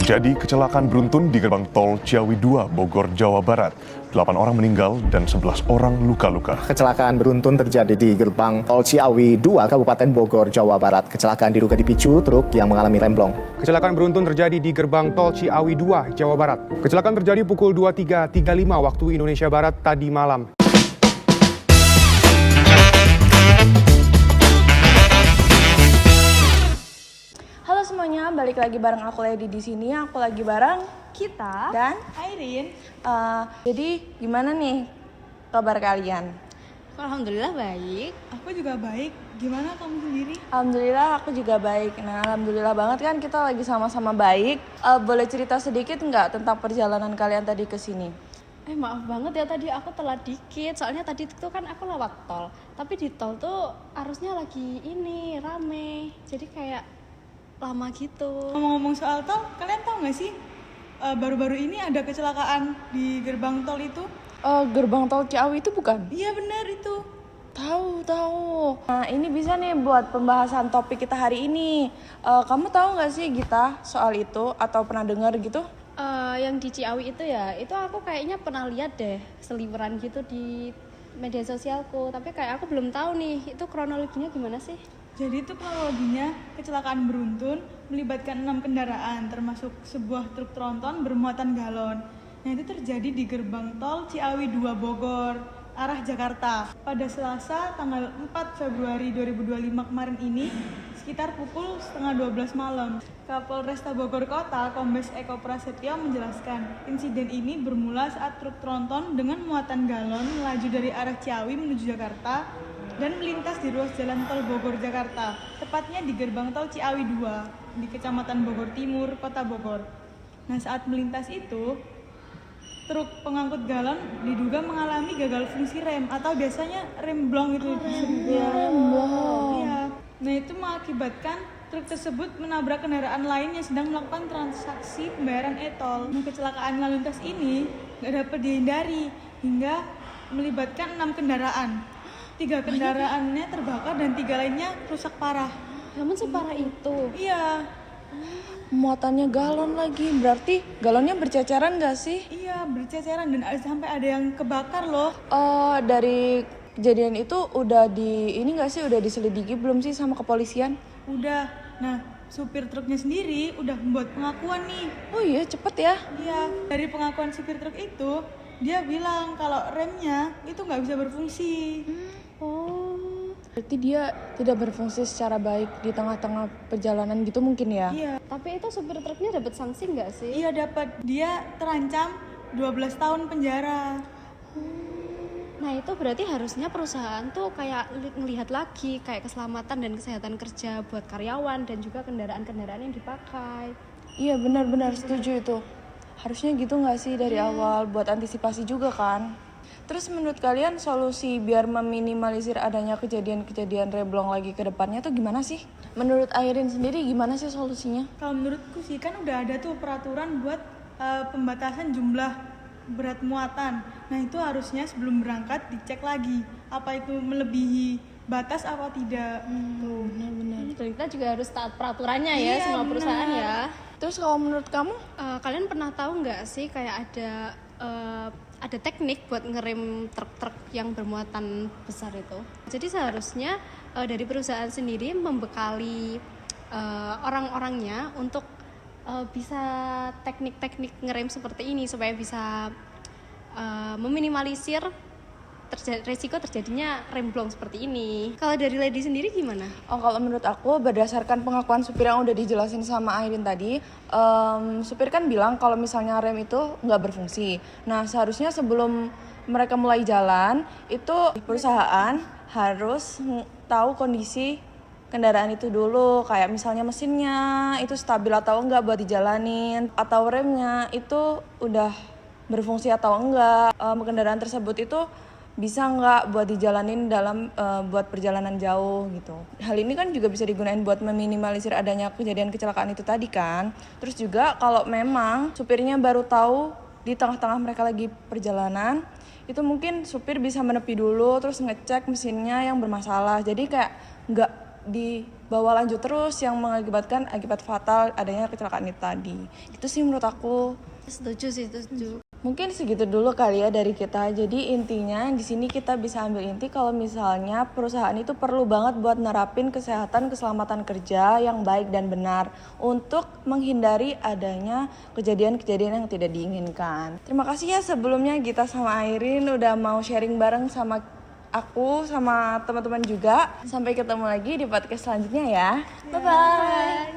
Terjadi kecelakaan beruntun di gerbang tol Ciawi 2, Bogor, Jawa Barat. 8 orang meninggal dan 11 orang luka-luka. Kecelakaan beruntun terjadi di gerbang tol Ciawi 2, Kabupaten Bogor, Jawa Barat. Kecelakaan diduga dipicu truk yang mengalami remblong. Kecelakaan beruntun terjadi di gerbang tol Ciawi 2, Jawa Barat. Kecelakaan terjadi pukul 23.35 waktu Indonesia Barat tadi malam. Halo semuanya, balik lagi bareng aku Lady di sini. Aku lagi bareng kita dan Airin. Jadi gimana nih kabar kalian? Alhamdulillah baik. Aku juga baik. Gimana kamu sendiri? Alhamdulillah aku juga baik. Nah, alhamdulillah banget kan kita lagi sama-sama baik. Boleh cerita sedikit nggak tentang perjalanan kalian tadi ke sini? Maaf banget ya tadi aku telat dikit. Soalnya tadi itu kan aku lewat tol. Tapi di tol tuh arusnya lagi rame. Jadi kayak lama gitu. Ngomong-ngomong soal tol, kalian tahu nggak sih baru-baru ini ada kecelakaan di gerbang tol itu? Gerbang tol Ciawi itu bukan? Iya benar itu. Tahu. Nah ini bisa nih buat pembahasan topik kita hari ini. Kamu tahu nggak sih Gita soal itu atau pernah dengar gitu? Yang di Ciawi itu ya, itu aku kayaknya pernah lihat deh seliweran gitu di media sosialku. Tapi kayak aku belum tahu nih, itu kronologinya gimana sih? Jadi itu kronologinya kecelakaan beruntun melibatkan 6 kendaraan termasuk sebuah truk tronton bermuatan galon. Nah itu terjadi di gerbang tol Ciawi 2 Bogor arah Jakarta pada Selasa tanggal 4 Februari 2025 kemarin ini sekitar pukul 11:30 malam. Kapolresta Bogor Kota Kombes Eko Prasetyo menjelaskan insiden ini bermula saat truk tronton dengan muatan galon melaju dari arah Ciawi menuju Jakarta dan melintas di ruas jalan tol Bogor Jakarta, tepatnya di gerbang tol Ciawi 2 di Kecamatan Bogor Timur, Kota Bogor. Nah, saat melintas itu, truk pengangkut galon diduga mengalami gagal fungsi rem atau biasanya remblong itu disebutnya. Iya. Nah, itu mengakibatkan truk tersebut menabrak kendaraan lain yang sedang melakukan transaksi pembayaran e-tol. Nah, kecelakaan lalu lintas ini nggak dapat dihindari hingga melibatkan 6 kendaraan. 3 kendaraannya terbakar dan 3 lainnya rusak parah. Namun separah itu? Iya. Muatannya galon lagi, berarti galonnya berceceran nggak sih? Iya, berceceran dan sampai ada yang kebakar loh. Dari kejadian itu udah udah diselidiki belum sih sama kepolisian? Udah. Nah, supir truknya sendiri udah membuat pengakuan nih. Oh iya, cepet ya? Iya, dari pengakuan supir truk itu, dia bilang kalau remnya itu nggak bisa berfungsi. Berarti dia tidak berfungsi secara baik di tengah-tengah perjalanan gitu mungkin ya? Iya. Tapi itu supir truknya dapat sanksi nggak sih? Iya dapat. Dia terancam 12 tahun penjara. Nah itu berarti harusnya perusahaan tuh kayak ngelihat lagi kayak keselamatan dan kesehatan kerja buat karyawan dan juga kendaraan-kendaraan yang dipakai. Iya benar-benar setuju itu. Harusnya gitu nggak sih dari awal buat antisipasi juga kan? Terus menurut kalian solusi biar meminimalisir adanya kejadian-kejadian remblong lagi ke depannya tuh gimana sih? Menurut Airin sendiri gimana sih solusinya? Kalau menurutku sih kan udah ada tuh peraturan buat pembatasan jumlah berat muatan. Nah itu harusnya sebelum berangkat dicek lagi apa itu melebihi batas apa tidak. Tuh. Benar-benar. Dan kita juga harus taat peraturannya ya, Iya, semua perusahaan benar. ya. Terus kalau menurut kamu? Kalian pernah tahu nggak sih kayak ada teknik buat ngerem truk-truk yang bermuatan besar itu. Jadi seharusnya dari perusahaan sendiri membekali orang-orangnya untuk bisa teknik-teknik ngerem seperti ini supaya bisa meminimalisir resiko terjadinya remblong seperti ini. Kalau dari Lady sendiri gimana? Kalau menurut aku berdasarkan pengakuan supir yang udah dijelasin sama Airin tadi, supir kan bilang kalau misalnya rem itu nggak berfungsi. Nah seharusnya sebelum mereka mulai jalan itu perusahaan harus tahu kondisi kendaraan itu dulu, kayak misalnya mesinnya itu stabil atau enggak buat dijalanin, atau remnya itu udah berfungsi atau enggak, kendaraan tersebut itu bisa nggak buat dijalanin dalam buat perjalanan jauh gitu. Hal ini kan juga bisa digunain buat meminimalisir adanya kejadian kecelakaan itu tadi kan. Terus juga kalau memang supirnya baru tahu di tengah-tengah mereka lagi perjalanan, itu mungkin supir bisa menepi dulu terus ngecek mesinnya yang bermasalah. Jadi kayak nggak dibawa lanjut terus yang mengakibatkan akibat fatal adanya kecelakaan itu tadi. Itu sih menurut aku. Setuju sih, setuju. Mungkin segitu dulu kali ya dari kita. Jadi intinya di sini kita bisa ambil inti kalau misalnya perusahaan itu perlu banget buat nerapin kesehatan keselamatan kerja yang baik dan benar untuk menghindari adanya kejadian-kejadian yang tidak diinginkan. Terima kasih ya sebelumnya Gita sama Airin udah mau sharing bareng sama aku sama teman-teman juga. Sampai ketemu lagi di podcast selanjutnya ya. Bye-bye.